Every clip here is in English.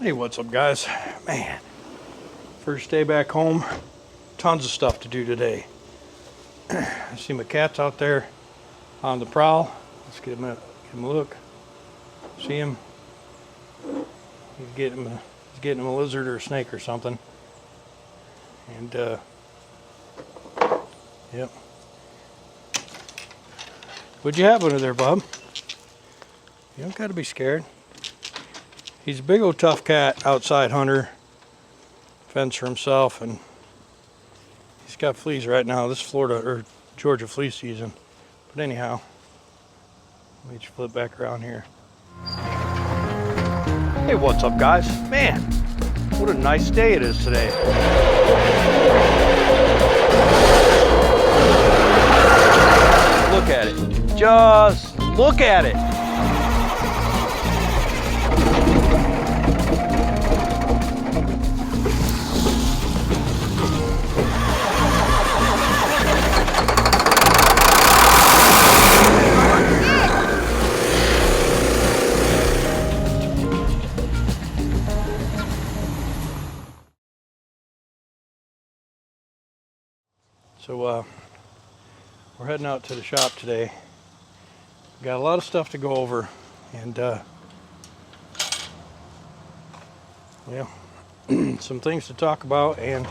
Hey, what's up, guys? Man, first day back home. Tons of stuff to do today. I see my cat's out there on the prowl. Let's give him a look. See him? He's getting him a lizard or a snake or something. And yep. What'd you have under there, Bob? You don't gotta be scared. He's a big old tough cat, outside hunter, fends for himself, and he's got fleas right now. This Florida or Georgia flea season. But anyhow, let me just flip back around here. Hey, what's up, guys? Man, what a nice day it is today. Look at it. Just look at it. So we're heading out to the shop today. Got a lot of stuff to go over, and yeah, some things to talk about, and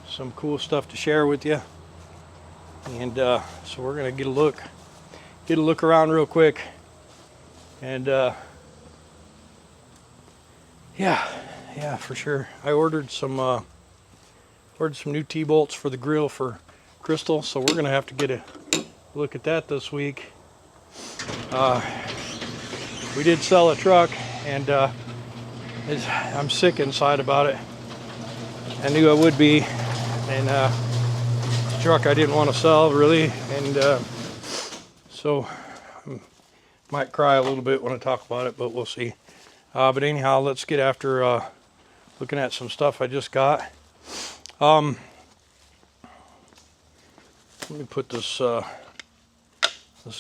some cool stuff to share with you. And so we're gonna get a look around real quick, and yeah, for sure. I ordered some new T-bolts for the grill for Crystal, so we're gonna have to get a look at that this week. We did sell a truck, and I'm sick inside about it. I knew I would be, and truck I didn't want to sell really, and so I might cry a little bit when I talk about it, but we'll see. But anyhow, let's get after looking at some stuff I just got. Let me put this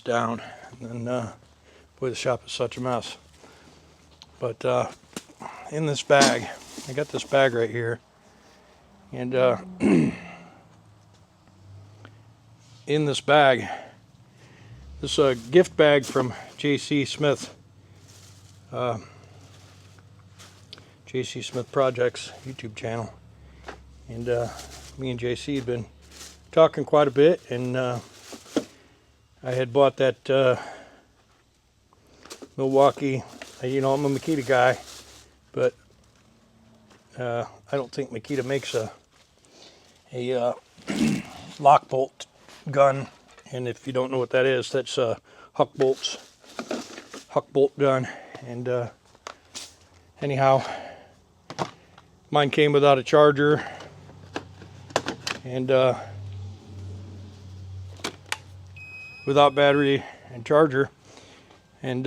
down, and then boy, the shop is such a mess. But in this bag, I got this bag right here, and in this bag, this gift bag from JC Smith, JC Smith Projects YouTube channel. And me and JC had been talking quite a bit, and I had bought that Milwaukee. You know, I'm a Makita guy, but I don't think Makita makes a lock bolt gun. And if you don't know what that is, that's Huck bolt gun. And anyhow, mine came without a charger, and without battery and charger. And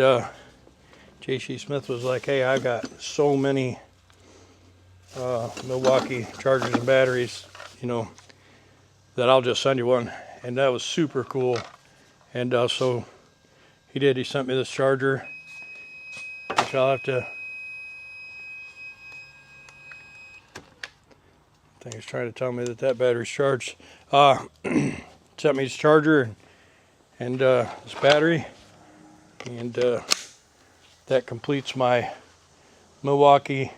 JC Smith was like, hey, I got so many Milwaukee chargers and batteries, you know, that I'll just send you one. And that was super cool. And so he did. He sent me this charger, which I'll have to, I think he's trying to tell me that battery's charged. Sent me his charger and this battery, and that completes my Milwaukee.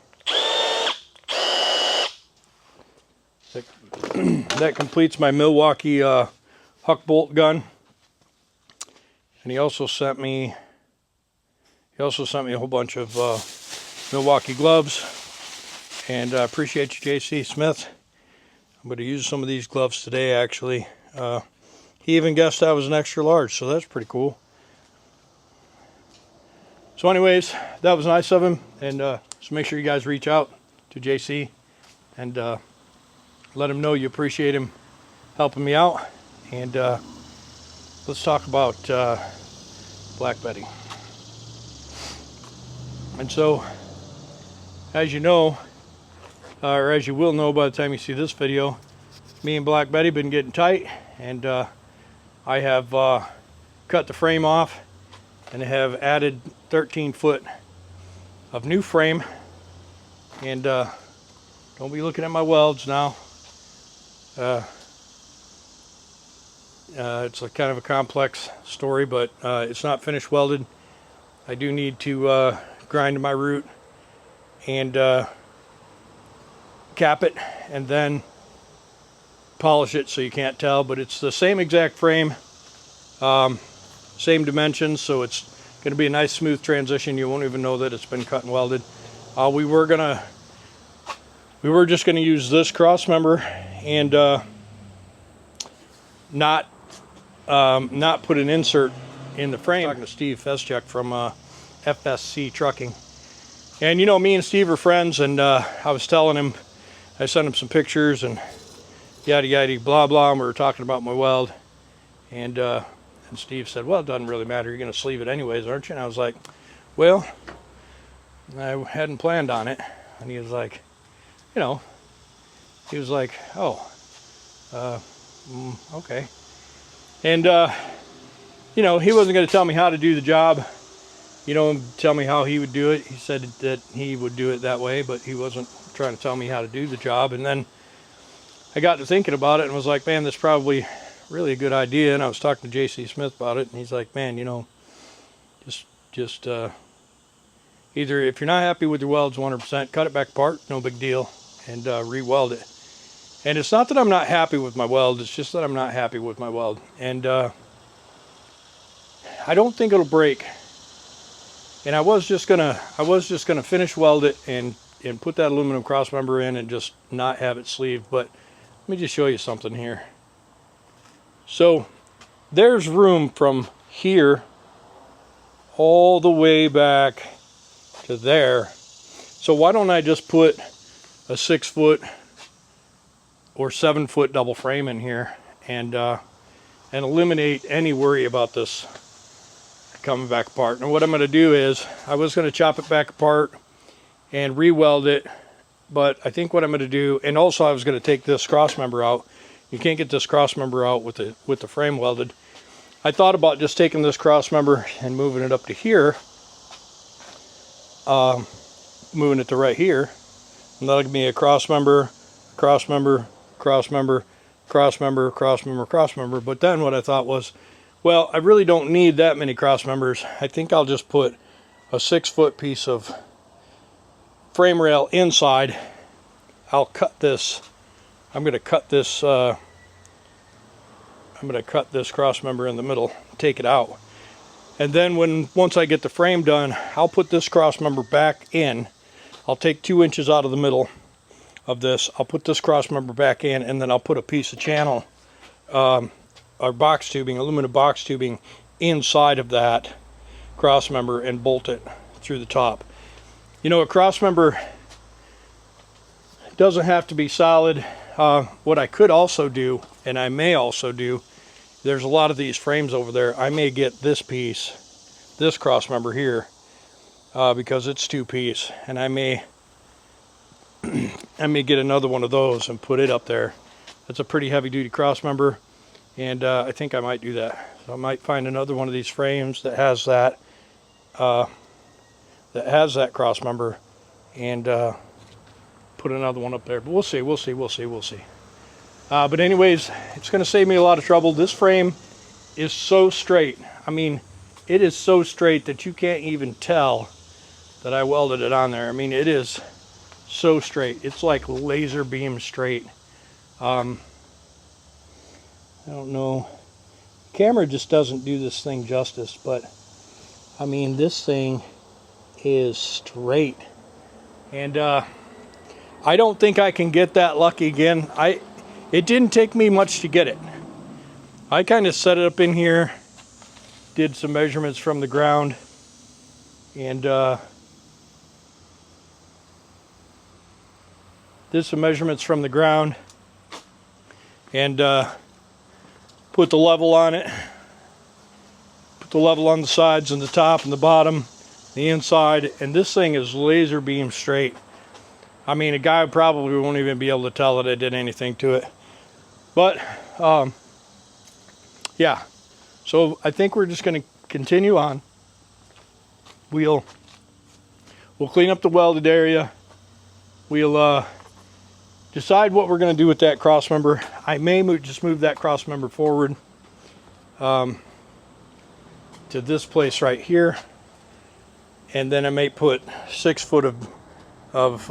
That completes my Milwaukee Huck bolt gun. And he also sent me a whole bunch of Milwaukee gloves. And I appreciate you, JC Smith. I'm going to use some of these gloves today, actually. He even guessed I was an extra large, so that's pretty cool. So anyways, that was nice of him. And so make sure you guys reach out to JC and let him know you appreciate him helping me out. And let's talk about Black Betty. And so, as you know, or as you will know by the time you see this video, me and Black Betty been getting tight, and I have cut the frame off and have added 13-foot of new frame. And don't be looking at my welds now. It's a kind of a complex story, but it's not finished welded. I do need to grind my root and cap it and then polish it so you can't tell, but it's the same exact frame, same dimensions, so it's going to be a nice smooth transition. You won't even know that it's been cut and welded. We were just going to use this cross member and not put an insert in the frame. I'm talking to Steve Feschuk from FSC Trucking, and you know, me and Steve are friends, and I was telling him, I sent him some pictures and yada yada blah blah, and we were talking about my weld, and Steve said, well, it doesn't really matter, you're going to sleeve it anyways, aren't you? And I was like, well, I hadn't planned on it. And he was like, you know, he was like, oh, okay. And you know, he wasn't going to tell me how to do the job, you know, tell me how he would do it. He said that he would do it that way, but he wasn't trying to tell me how to do the job. And then I got to thinking about it and was like, man, that's probably really a good idea. And I was talking to J.C. Smith about it, and he's like, man, you know, just either, if you're not happy with your welds 100%, cut it back apart, no big deal, and re-weld it. And it's not that I'm not happy with my weld, it's just that I'm not happy with my weld. And I don't think it'll break. And I was just gonna finish weld it and put that aluminum cross member in and just not have it sleeved. But let me just show you something here. So there's room from here all the way back to there. So why don't I just put a 6 foot or 7 foot double frame in here and eliminate any worry about this coming back apart. And what I'm going to do is, I was going to chop it back apart and re-weld it, but I think what I'm going to do, and also I was going to take this cross member out. You can't get this cross member out with the frame welded. I thought about just taking this cross member and moving it up to here, moving it to right here, and that'll give me a cross member, cross member, cross member, cross member, cross member, cross member. But then what I thought was, well, I really don't need that many cross members. I think I'll just put a 6 foot piece of frame rail inside. I'll cut this. I'm going to cut this cross member in the middle, take it out. And then once I get the frame done, I'll put this cross member back in. I'll take 2 inches out of the middle of this. I'll put this cross member back in, and then I'll put a piece of channel or box tubing, aluminum box tubing, inside of that cross member and bolt it through the top. You know, a cross member doesn't have to be solid. What I could also do, and I may also do, there's a lot of these frames over there. I may get this piece, this cross member here, because it's 2-piece, and I may get another one of those and put it up there. That's a pretty heavy duty cross member, and I think I might do that. So I might find another one of these frames that has that cross member and put another one up there. But we'll see. But anyways, it's going to save me a lot of trouble. This frame is so straight. I mean, it is so straight that you can't even tell that I welded it on there. I mean, it is so straight. It's like laser beam straight. I don't know. The camera just doesn't do this thing justice, but I mean, this thing is straight. And I don't think I can get that lucky again. It didn't take me much to get it. I kind of set it up in here, did some measurements from the ground, and put the level on it, put the level on the sides and the top and the bottom, the inside, and this thing is laser beam straight. I mean, a guy probably won't even be able to tell that I did anything to it. But yeah, so I think we're just going to continue on. We'll we'll clean up the welded area. We'll decide what we're going to do with that cross member. I may just move that cross member forward to this place right here, and then I may put 6 foot of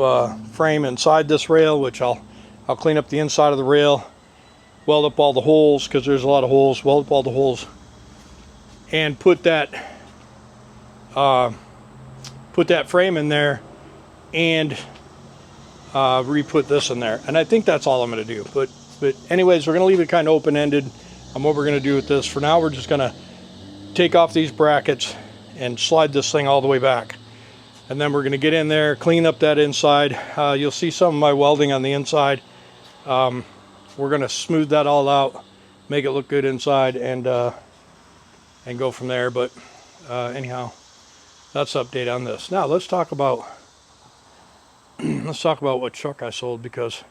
frame inside this rail, which I'll clean up the inside of the rail, weld up all the holes, because there's a lot of holes, weld up all the holes, and put that frame in there, and re-put this in there. And I think that's all I'm going to do. But anyways, we're going to leave it kind of open-ended on what we're going to do with this. For now, we're just going to take off these brackets and slide this thing all the way back. And then we're going to get in there, clean up that inside. You'll see some of my welding on the inside. We're going to smooth that all out, make it look good inside, and go from there. But anyhow, that's the update on this. Now let's talk about what truck I sold, because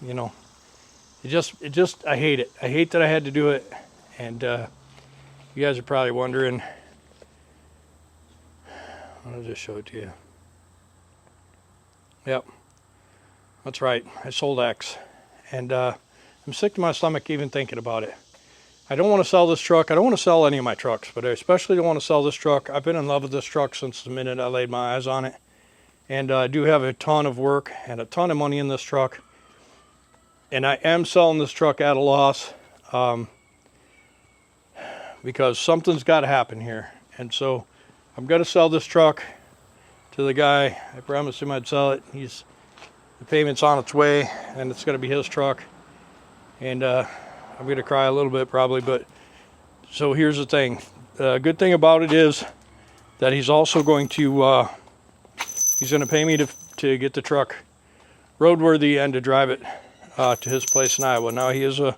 you know, it just I hate it. I hate that I had to do it, and you guys are probably wondering. I'll just show it to you. Yep, that's right. I sold X, and I'm sick to my stomach even thinking about it. I don't want to sell this truck. I don't want to sell any of my trucks, but I especially don't want to sell this truck. I've been in love with this truck since the minute I laid my eyes on it. And I do have a ton of work and a ton of money in this truck. And I am selling this truck at a loss because something's got to happen here. And so I'm going to sell this truck to the guy. I promised him I'd sell it. The payment's on its way, and it's going to be his truck. And I'm going to cry a little bit probably. But so here's the thing. The good thing about it is that he's also going to... he's going to pay me to get the truck roadworthy and to drive it to his place in Iowa. Now he is a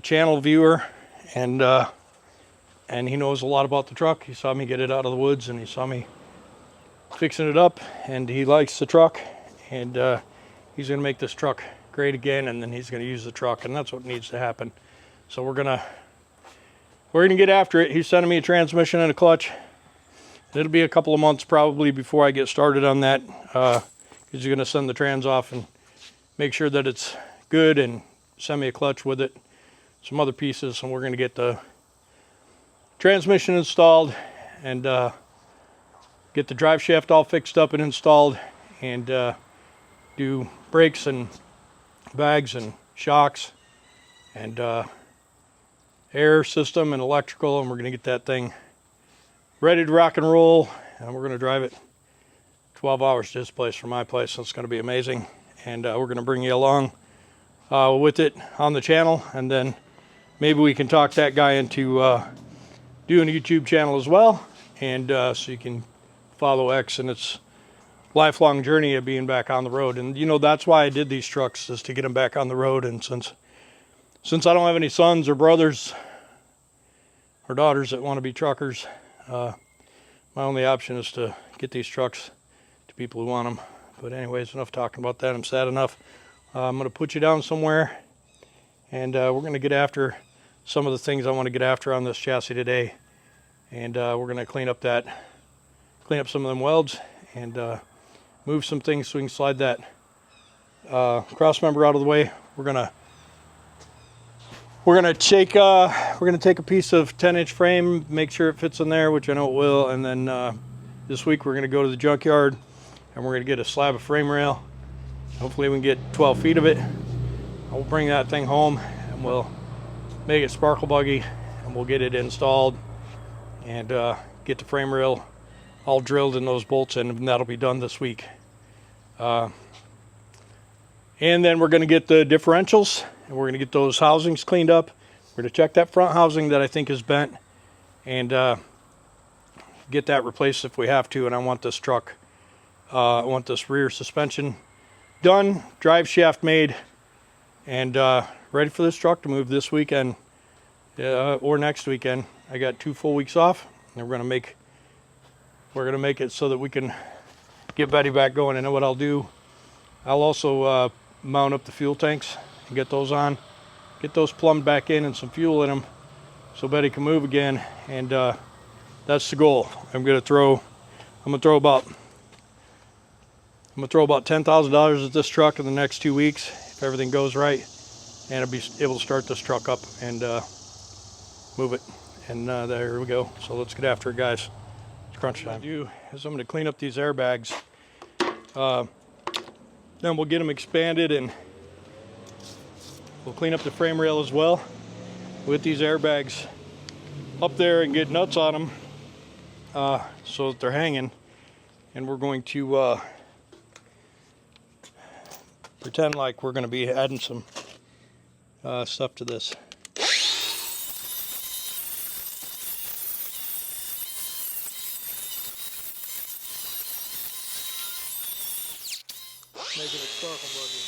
channel viewer, and he knows a lot about the truck. He saw me get it out of the woods, and he saw me fixing it up, and he likes the truck, and he's going to make this truck great again, and then he's going to use the truck, and that's what needs to happen. So we're gonna get after it. He's sending me a transmission and a clutch. It'll be a couple of months probably before I get started on that, because you're going to send the trans off and make sure that it's good, and send me a clutch with it, some other pieces, and we're going to get the transmission installed, and get the drive shaft all fixed up and installed, and do brakes and bags and shocks and air system and electrical, and we're going to get that thing ready to rock and roll, and we're going to drive it 12 hours to this place from my place. So it's going to be amazing, and we're going to bring you along with it on the channel, and then maybe we can talk that guy into doing a YouTube channel as well, and so you can follow X and its lifelong journey of being back on the road. And you know, that's why I did these trucks, is to get them back on the road. And since I don't have any sons or brothers or daughters that want to be truckers, my only option is to get these trucks to people who want them. But anyways, enough talking about that. I'm sad enough. I'm going to put you down somewhere, and we're going to get after some of the things I want to get after on this chassis today. And we're going to clean up some of them welds, and move some things so we can slide that cross member out of the way. We're gonna take a piece of 10-inch frame, make sure it fits in there, which I know it will, and then this week we're gonna go to the junkyard and we're gonna get a slab of frame rail. Hopefully we can get 12 feet of it. We'll bring that thing home and we'll make it sparkle buggy, and we'll get it installed and get the frame rail all drilled in those bolts, and that'll be done this week. And then we're going to get the differentials, and we're going to get those housings cleaned up. We're going to check that front housing that I think is bent, and get that replaced if we have to. And I want this truck, I want this rear suspension done, drive shaft made, and ready for this truck to move this weekend or next weekend. I got 2 full weeks off, and we're gonna make it so that we can get Betty back going. And what I'll do, I'll also mount up the fuel tanks and get those plumbed back in and some fuel in them, so Betty can move again. And That's the goal. I'm gonna throw about $10,000 at this truck in the next 2 weeks if everything goes right, and I'll be able to start this truck up and move it. And there we go. So let's get after it, guys. It's crunch time. What I'm gonna do is I'm gonna clean up these airbags. Then we'll get them expanded, and we'll clean up the frame rail as well with these airbags up there and get nuts on them so that they're hanging. And we're going to pretend like we're going to be adding some stuff to this. Making it sparkle buggy.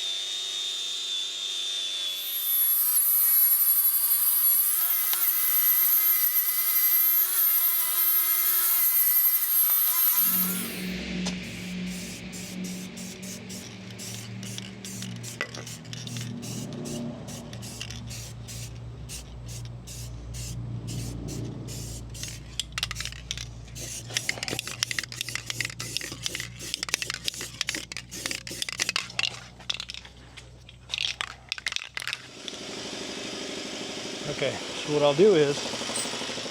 Okay, so what I'll do is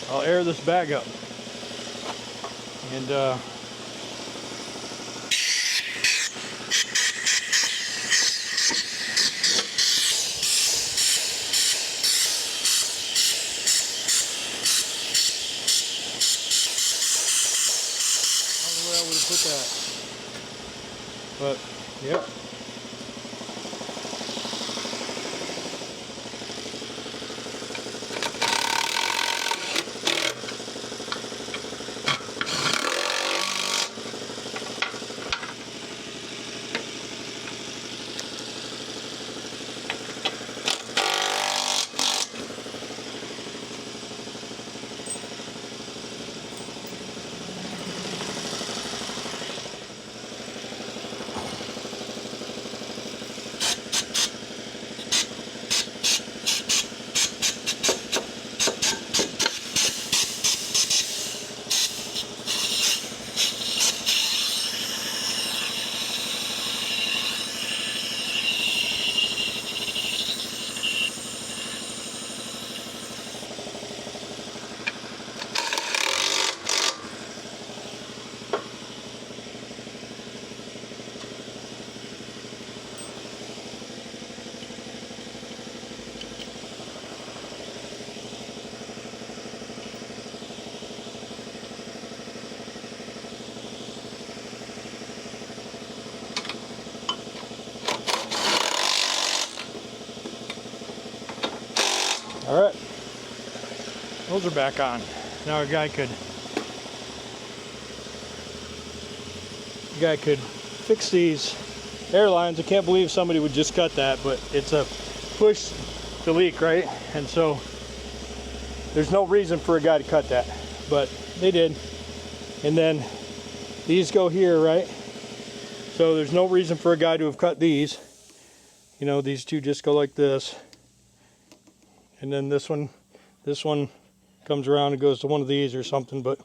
I'll air this bag up, and I don't know where I would have put that, but yep. All right, those are back on. Now a guy could fix these airlines. I can't believe somebody would just cut that, but it's a push to leak, right? And so there's no reason for a guy to cut that, but they did. And then these go here, right? So there's no reason for a guy to have cut these. You know, these two just go like this. And then this one comes around and goes to one of these or something. But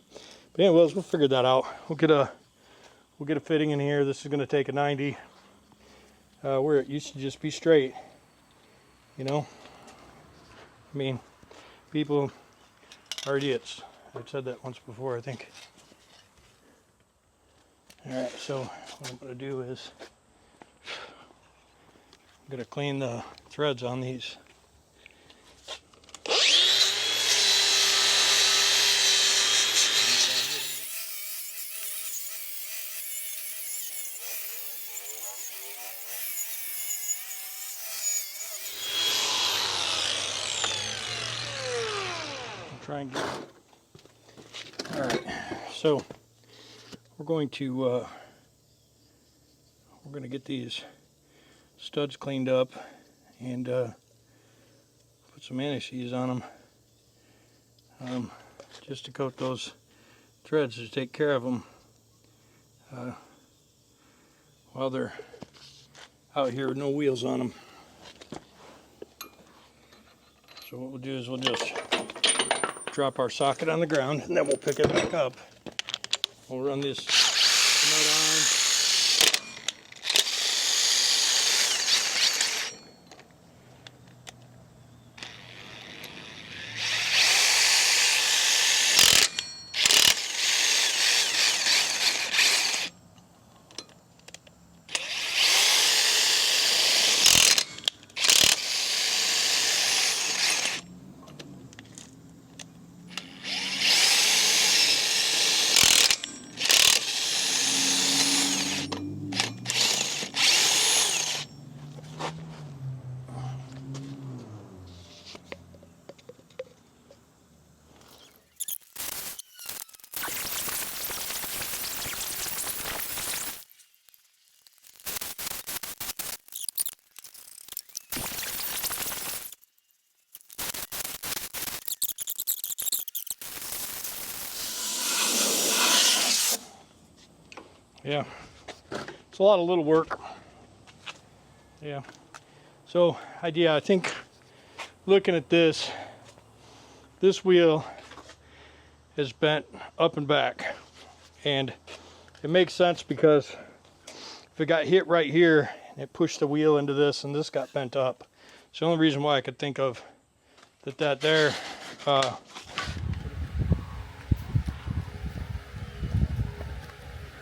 anyways, we'll figure that out. We'll get a fitting in here. This is going to take a 90, where it used to just be straight. You know, I mean, people are idiots. I've said that once before, I think. All right, so what I'm going to do is I'm going to clean the threads on these. Try and get it. All right, so we're going to get these studs cleaned up and put some anti-seize on them, just to coat those threads, to take care of them while they're out here with no wheels on them. So what we'll do is we'll just drop our socket on the ground, and then we'll pick it back up. We'll run this nut on. Yeah, it's a lot of little work. Yeah, so I think looking at this wheel is bent up and back, and it makes sense because if it got hit right here, it pushed the wheel into this, and this got bent up. It's the only reason why I could think of that there.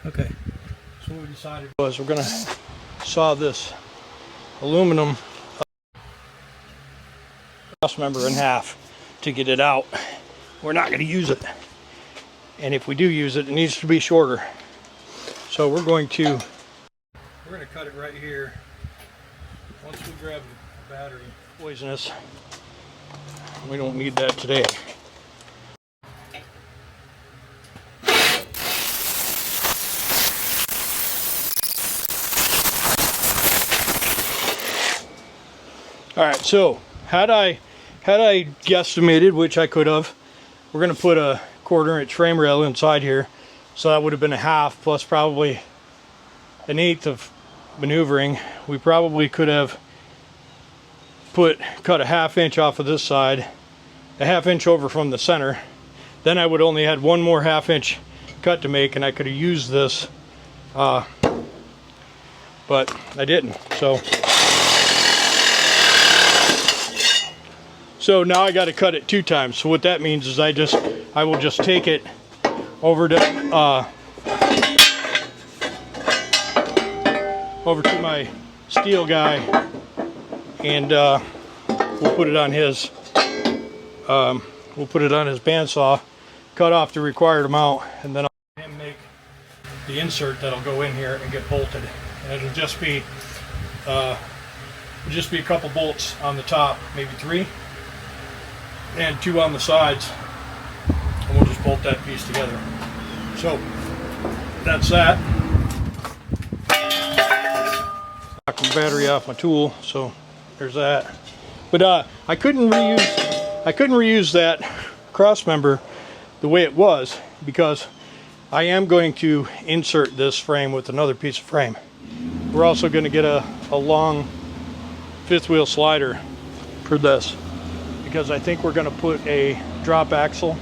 Okay. So what we decided was we're going to saw this aluminum cross member in half to get it out. We're not going to use it, and if we do use it, it needs to be shorter. So we're going to cut it right here. Once we grab the battery, poisonous. We don't need that today. All right, so had I guesstimated, which I could have, we're going to put a 1/4 inch frame rail inside here, so that would have been a half plus probably an eighth of maneuvering. We probably could have cut a 1/2 inch off of this side, a 1/2 inch over from the center. Then I would only had one more 1/2 inch cut to make, and I could have used this, but I didn't. So now I got to cut it 2 times. So what that means is I will just take it over to my steel guy, and we'll put it on his bandsaw, cut off the required amount, and then I'll have him make the insert that'll go in here and get bolted. And it'll just be a couple bolts on the top, maybe 3. And 2 on the sides, and we'll just bolt that piece together. So that's that. Knock the battery off my tool, so there's that. But I couldn't reuse that cross member the way it was, because I am going to insert this frame with another piece of frame. We're also going to get a long 5th wheel slider for this, because I think we're going to put a drop axle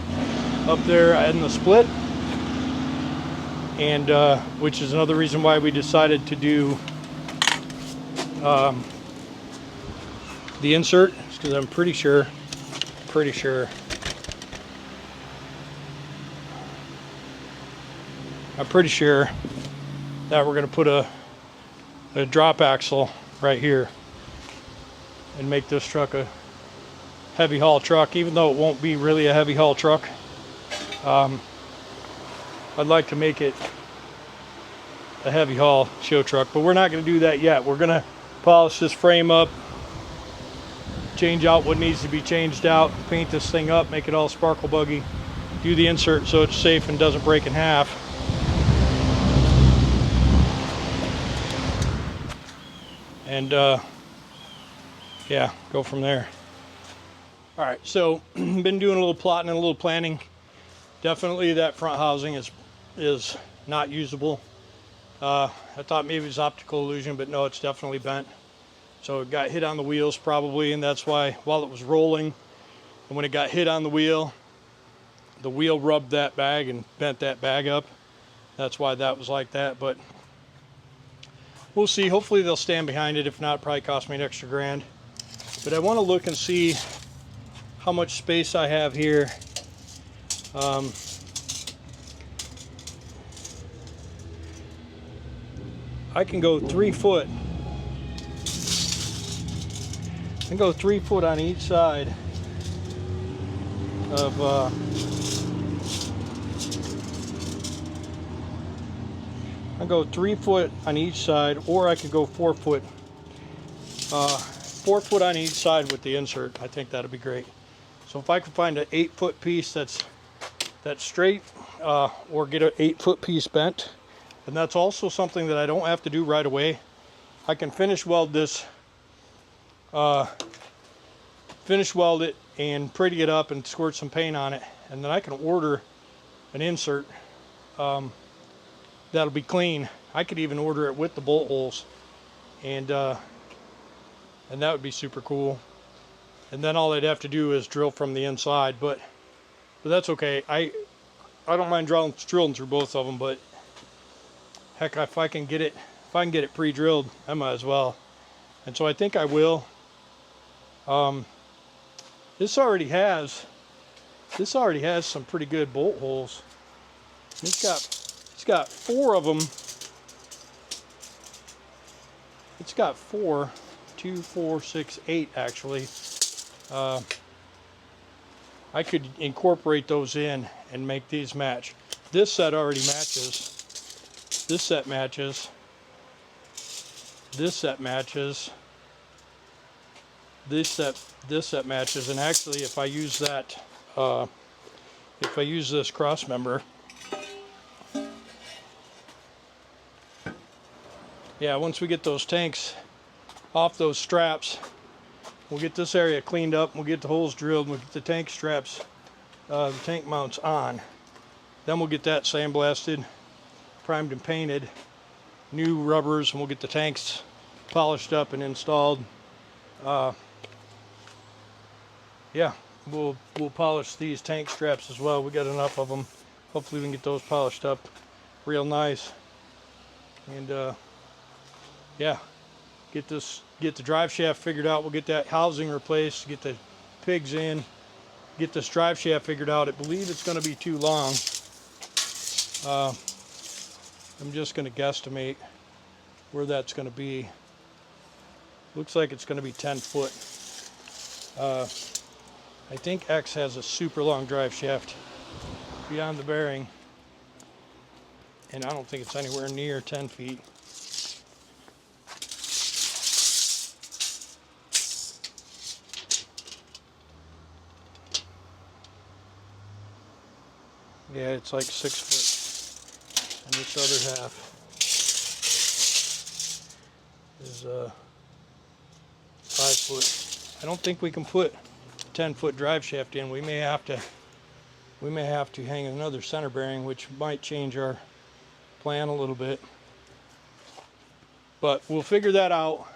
up there in the split, and which is another reason why we decided to do the insert, because I'm pretty sure that we're going to put a drop axle right here and make this truck a heavy haul truck, even though it won't be really a heavy haul truck. I'd like to make it a heavy haul show truck, but we're not going to do that yet. We're going to polish this frame up, change out what needs to be changed out, paint this thing up, make it all sparkle buggy, do the insert so it's safe and doesn't break in half. And yeah, go from there. All right, so been doing a little plotting and a little planning. Definitely that front housing is not usable. I thought maybe it was optical illusion, but no, it's definitely bent. So it got hit on the wheels probably, and that's why while it was rolling, and when it got hit on the wheel, the wheel rubbed that bag and bent that bag up. That's why that was like that, but we'll see. Hopefully they'll stand behind it. If not, probably cost me an extra grand. But I want to look and see how much space I have here. I can go 3 foot. I can go 3 foot on each side of I can go 3 foot on each side, or I could go 4 foot. 4 foot on each side with the insert. I think that'd be great. So if I could find an 8 foot piece that's straight, or get an 8 foot piece bent, and that's also something that I don't have to do right away. I can finish weld this, finish weld it and pretty it up and squirt some paint on it, and then I can order an insert that'll be clean. I could even order it with the bolt holes, and that would be super cool. And then all I'd have to do is drill from the inside, but that's okay. I don't mind drilling through both of them, but heck, if I can get it pre-drilled, I might as well. And so I think I will. This already has some pretty good bolt holes. It's got 4 of them. It's got 4, 2, 4, 6, 8 actually. I could incorporate those in and make these match. This set already matches. This set matches. This set matches. This set matches. And actually, if I use that, if I use this cross member, yeah, once we get those tanks off those straps, we'll get this area cleaned up, we'll get the holes drilled, we'll get the tank straps, the tank mounts on. Then we'll get that sandblasted, primed and painted, new rubbers, and we'll get the tanks polished up and installed. Yeah, we'll polish these tank straps as well. We got enough of them. Hopefully we can get those polished up real nice. And yeah, get the drive shaft figured out. We'll get that housing replaced, get the pigs in, get this drive shaft figured out. I believe it's going to be too long. I'm just going to guesstimate where that's going to be. Looks like it's going to be 10 foot. I think X has a super long drive shaft beyond the bearing, and I don't think it's anywhere near 10 feet. Yeah, it's like 6 foot, and this other half is 5 foot. I don't think we can put 10-foot drive shaft in. We may have to hang another center bearing, which might change our plan a little bit. But we'll figure that out.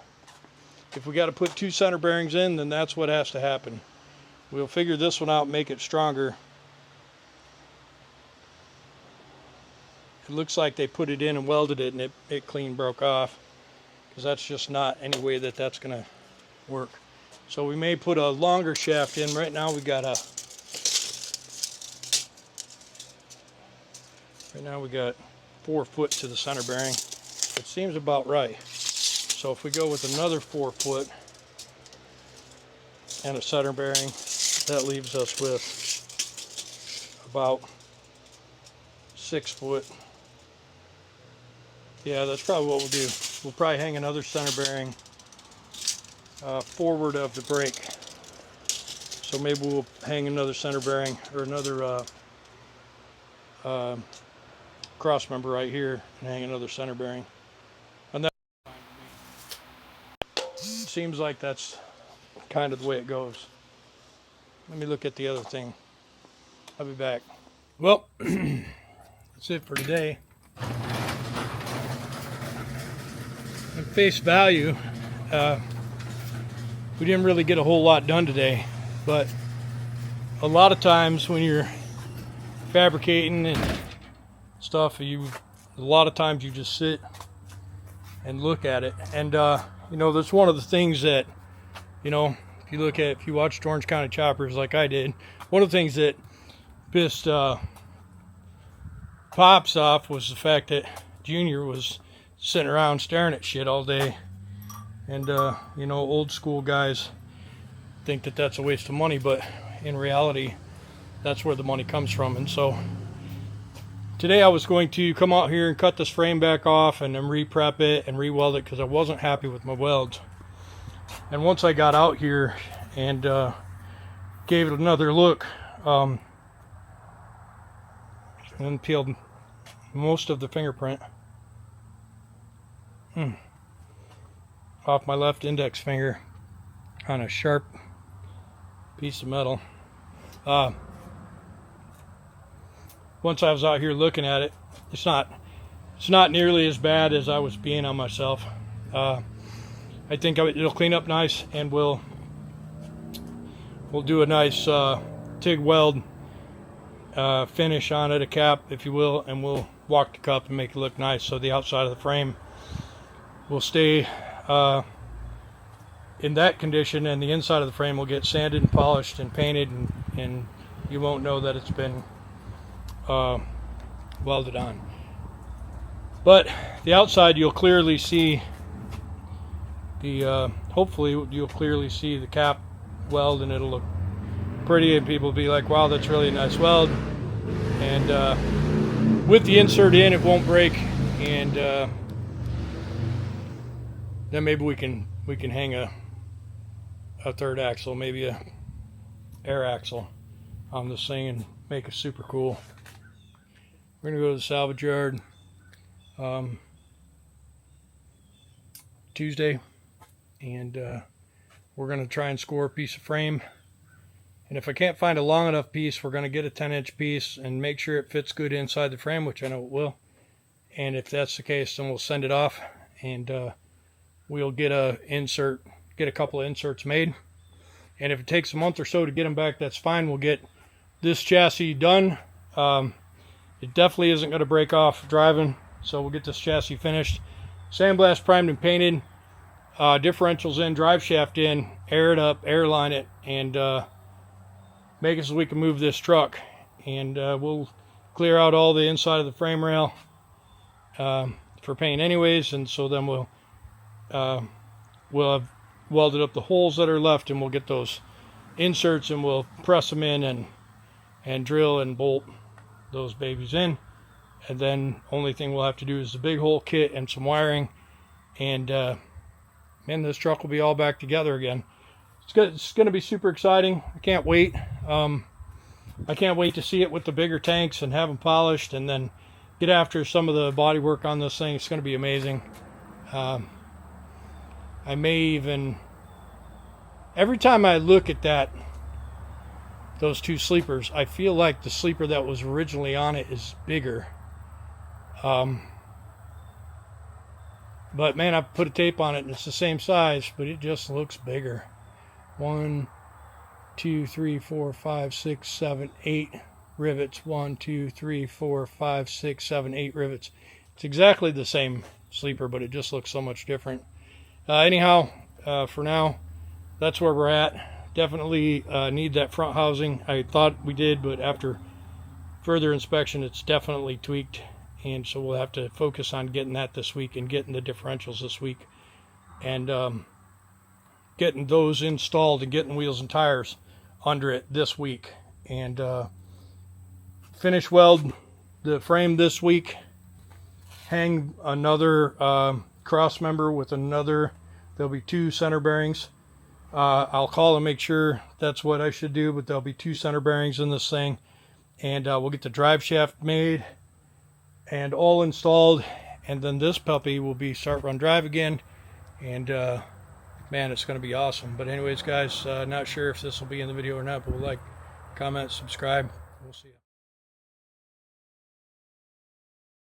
If we got to put 2 center bearings in, then that's what has to happen. We'll figure this one out, make it stronger. It looks like they put it in and welded it, and it clean broke off, because that's just not any way that that's going to work. So we may put a longer shaft in. Right now we got 4 foot to the center bearing. It seems about right. So if we go with another 4 foot and a center bearing, that leaves us with about 6 foot. Yeah, that's probably what we'll do. We'll probably hang another center bearing forward of the brake. So maybe we'll hang another center bearing or another cross member right here and hang another center bearing. And that seems like that's kind of the way it goes. Let me look at the other thing. I'll be back. Well, that's it for today. At face value, we didn't really get a whole lot done today, but a lot of times when you're fabricating and stuff, a lot of times you just sit and look at it. And you know, that's one of the things that, you know, if you watched Orange County Choppers like I did, one of the things that pissed Pops off was the fact that Junior was sitting around staring at shit all day. And you know, old school guys think that that's a waste of money, but in reality, that's where the money comes from. And so today I was going to come out here and cut this frame back off and then re-prep it and re-weld it because I wasn't happy with my welds. And once I got out here and gave it another look, and then peeled most of the fingerprint off my left index finger on a sharp piece of metal. Once I was out here looking at it, it's not nearly as bad as I was being on myself. I think it'll clean up nice, and we'll do a nice TIG weld finish on it, a cap if you will, and we'll walk the cup and make it look nice, so the outside of the frame will stay in that condition, and the inside of the frame will get sanded and polished and painted, and you won't know that it's been welded on. But the outside, you'll clearly see the hopefully you'll clearly see the cap weld, and it'll look pretty, and people will be like, wow, that's really a nice weld. And with the insert in, it won't break, and then maybe we can hang a third axle, maybe a air axle on this thing, and make it super cool. We're gonna go to the salvage yard Tuesday, and we're gonna try and score a piece of frame. And if I can't find a long enough piece, we're gonna get a 10-inch piece and make sure it fits good inside the frame, which I know it will. And if that's the case, then we'll send it off, and we'll get a couple of inserts made. And if it takes a month or so to get them back, that's fine. We'll get this chassis done. It definitely isn't going to break off driving, so we'll get this chassis finished, sandblast, primed and painted, differentials in, drive shaft in, air it up, airline it, and make it so we can move this truck. And we'll clear out all the inside of the frame rail for paint anyways, and so then we'll have welded up the holes that are left, and we'll get those inserts, and we'll press them in and drill and bolt those babies in. And then only thing we'll have to do is the big hole kit and some wiring, and man, this truck will be all back together again. It's going to be super exciting. I can't wait. I can't wait to see it with the bigger tanks and have them polished, and then get after some of the body work on this thing. It's going to be amazing. I may even, every time I look at those two sleepers, I feel like the sleeper that was originally on it is bigger. But man, I put a tape on it and it's the same size, but it just looks bigger. 1, 2, 3, 4, 5, 6, 7, 8 rivets. 1, 2, 3, 4, 5, 6, 7, 8 rivets. It's exactly the same sleeper, but it just looks so much different. Anyhow, for now, that's where we're at. Definitely need that front housing. I thought we did, but after further inspection, it's definitely tweaked, and so we'll have to focus on getting that this week, and getting the differentials this week, and getting those installed, and getting wheels and tires under it this week, and finish weld the frame this week, hang another cross member with another. There'll be 2 center bearings. I'll call and make sure that's what I should do, but there'll be 2 center bearings in this thing, and we'll get the drive shaft made and all installed, and then this puppy will be start run drive again, and man, it's going to be awesome. But anyways, guys, not sure if this will be in the video or not, but we'll like, comment, subscribe. We'll see you.